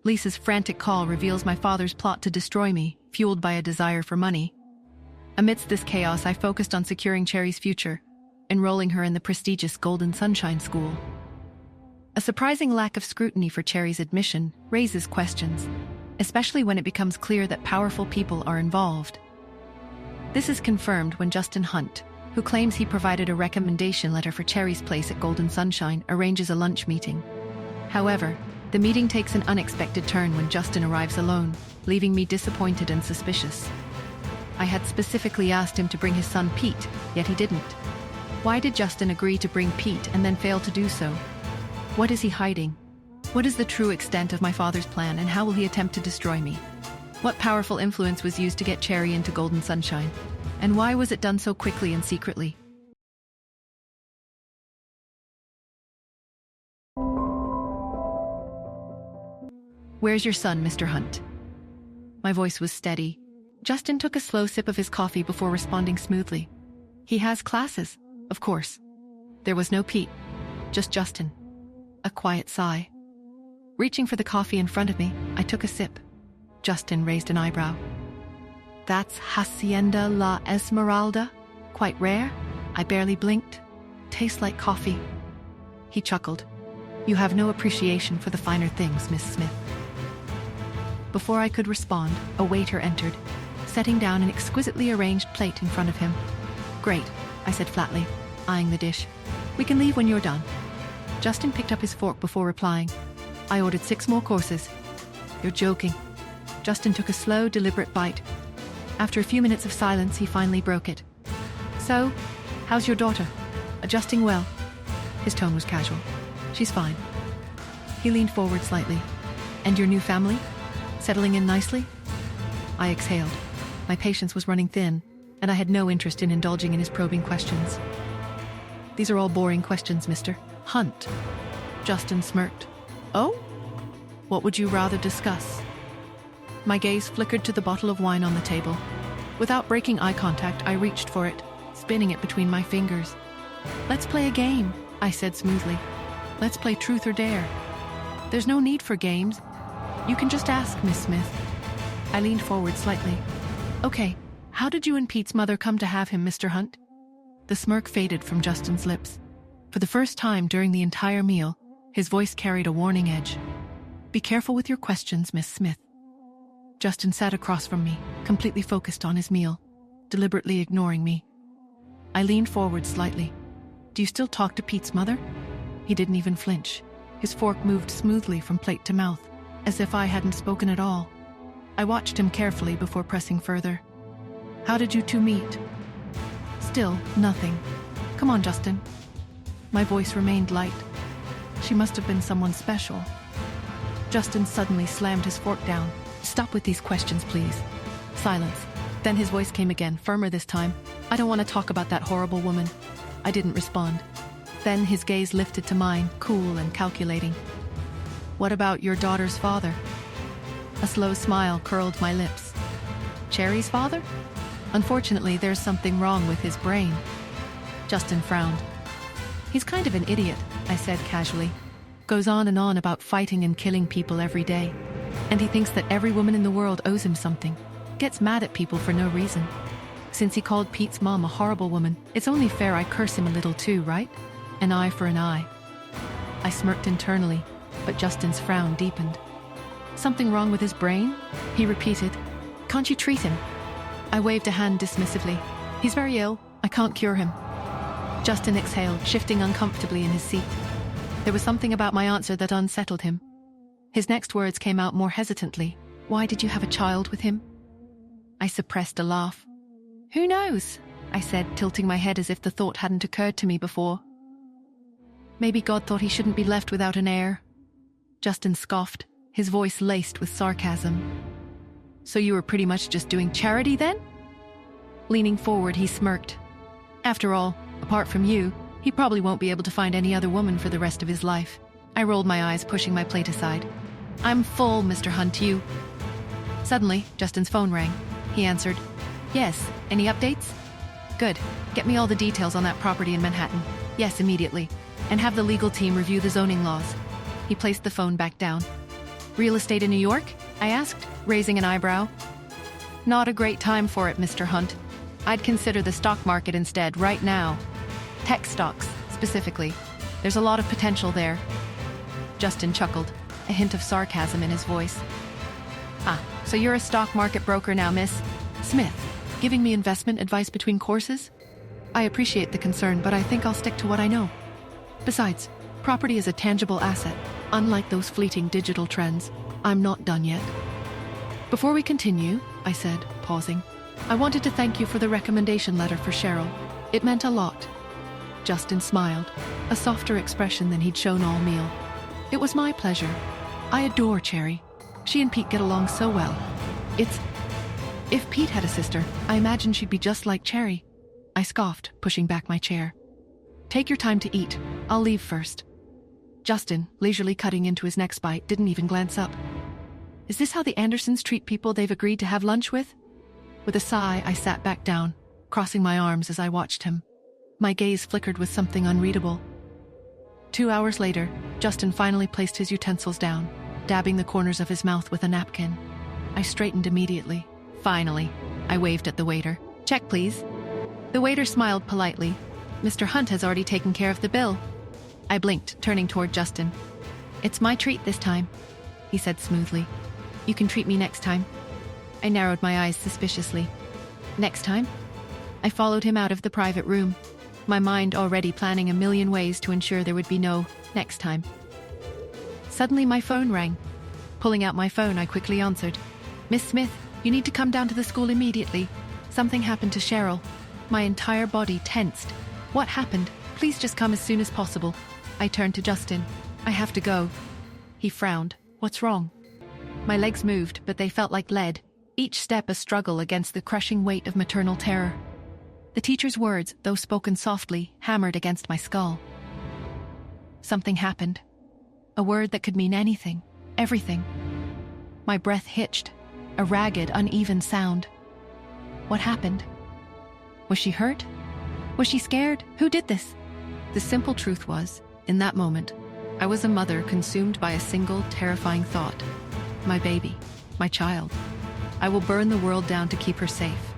Lisa's frantic call reveals my father's plot to destroy me, fueled by a desire for money. Amidst this chaos, I focused on securing Cherry's future, enrolling her in the prestigious Golden Sunshine School. A surprising lack of scrutiny for Cherry's admission raises questions, especially when it becomes clear that powerful people are involved. This is confirmed when Justin Hunt, who claims he provided a recommendation letter for Cherry's place at Golden Sunshine, arranges a lunch meeting. However, the meeting takes an unexpected turn when Justin arrives alone, leaving me disappointed and suspicious. I had specifically asked him to bring his son Pete, yet he didn't. Why did Justin agree to bring Pete and then fail to do so? What is he hiding? What is the true extent of my father's plan, and how will he attempt to destroy me? What powerful influence was used to get Cherry into Golden Sunshine? And why was it done so quickly and secretly? Where's your son, Mr. Hunt? My voice was steady. Justin took a slow sip of his coffee before responding smoothly. He has classes, of course. There was no Pete, just Justin. A quiet sigh. Reaching for the coffee in front of me, I took a sip. Justin raised an eyebrow. That's Hacienda La Esmeralda? Quite rare? I barely blinked. Tastes like coffee. He chuckled. You have no appreciation for the finer things, Miss Smith. Before I could respond, a waiter entered, setting down an exquisitely arranged plate in front of him. Great, I said flatly, eyeing the dish. We can leave when you're done. Justin picked up his fork before replying. I ordered 6 more courses. You're joking. Justin took a slow, deliberate bite. After a few minutes of silence, he finally broke it. So, how's your daughter? Adjusting well? His tone was casual. She's fine. He leaned forward slightly. And your new family? Settling in nicely? I exhaled. My patience was running thin, and I had no interest in indulging in his probing questions. These are all boring questions, Mr. Hunt. Justin smirked. Oh? What would you rather discuss? My gaze flickered to the bottle of wine on the table. Without breaking eye contact, I reached for it, spinning it between my fingers. Let's play a game, I said smoothly. Let's play truth or dare. There's no need for games. You can just ask, Miss Smith. I leaned forward slightly. Okay, how did you and Pete's mother come to have him, Mr. Hunt? The smirk faded from Justin's lips. For the first time during the entire meal, his voice carried a warning edge. Be careful with your questions, Miss Smith. Justin sat across from me, completely focused on his meal, deliberately ignoring me. I leaned forward slightly. Do you still talk to Pete's mother? He didn't even flinch. His fork moved smoothly from plate to mouth, as if I hadn't spoken at all. I watched him carefully before pressing further. How did you two meet? Still, nothing. Come on, Justin. My voice remained light. She must have been someone special. Justin suddenly slammed his fork down. Stop with these questions, please. Silence. Then his voice came again, firmer this time. I don't want to talk about that horrible woman. I didn't respond. Then his gaze lifted to mine, cool and calculating. What about your daughter's father? A slow smile curled my lips. Cherry's father? Unfortunately, there's something wrong with his brain. Justin frowned. He's kind of an idiot, I said casually. Goes on and on about fighting and killing people every day. And he thinks that every woman in the world owes him something. Gets mad at people for no reason. Since he called Pete's mom a horrible woman, it's only fair I curse him a little too, right? An eye for an eye. I smirked internally, but Justin's frown deepened. Something wrong with his brain? He repeated. Can't you treat him? I waved a hand dismissively. He's very ill. I can't cure him. Justin exhaled, shifting uncomfortably in his seat. There was something about my answer that unsettled him. His next words came out more hesitantly. Why did you have a child with him? I suppressed a laugh. Who knows? I said, tilting my head as if the thought hadn't occurred to me before. Maybe God thought he shouldn't be left without an heir. Justin scoffed, his voice laced with sarcasm. So you were pretty much just doing charity then? Leaning forward, he smirked. After all, apart from you, he probably won't be able to find any other woman for the rest of his life. I rolled my eyes, pushing my plate aside. I'm full, Mr. Hunt, you. Suddenly, Justin's phone rang. He answered. Yes, any updates? Good. Get me all the details on that property in Manhattan. Yes, immediately. And have the legal team review the zoning laws. He placed the phone back down. Real estate in New York? I asked, raising an eyebrow. Not a great time for it, Mr. Hunt. I'd consider the stock market instead right now. Tech stocks, specifically. There's a lot of potential there. Justin chuckled, a hint of sarcasm in his voice. Ah, so you're a stock market broker now, Miss Smith, giving me investment advice between courses? I appreciate the concern, but I think I'll stick to what I know. Besides, property is a tangible asset. Unlike those fleeting digital trends, I'm not done yet. Before we continue, I said, pausing, I wanted to thank you for the recommendation letter for Cheryl. It meant a lot. Justin smiled, a softer expression than he'd shown all meal. It was my pleasure. I adore Cherry. She and Pete get along so well. If Pete had a sister, I imagine she'd be just like Cherry. I scoffed, pushing back my chair. Take your time to eat. I'll leave first. Justin, leisurely cutting into his next bite, didn't even glance up. Is this how the Andersons treat people they've agreed to have lunch with? With a sigh, I sat back down, crossing my arms as I watched him. My gaze flickered with something unreadable. 2 hours later, Justin finally placed his utensils down, dabbing the corners of his mouth with a napkin. I straightened immediately. Finally, I waved at the waiter. Check, please. The waiter smiled politely. Mr. Hunt has already taken care of the bill. I blinked, turning toward Justin. It's my treat this time, he said smoothly. You can treat me next time. I narrowed my eyes suspiciously. Next time? I followed him out of the private room, my mind already planning a million ways to ensure there would be no next time. Suddenly my phone rang. Pulling out my phone, I quickly answered. Miss Smith, you need to come down to the school immediately. Something happened to Cheryl. My entire body tensed. What happened? Please just come as soon as possible. I turned to Justin. I have to go. He frowned. What's wrong? My legs moved, but they felt like lead, each step a struggle against the crushing weight of maternal terror. The teacher's words, though spoken softly, hammered against my skull. Something happened. A word that could mean anything, everything. My breath hitched, a ragged, uneven sound. What happened? Was she hurt? Was she scared? Who did this? The simple truth was, in that moment, I was a mother consumed by a single, terrifying thought. My baby, my child. I will burn the world down to keep her safe.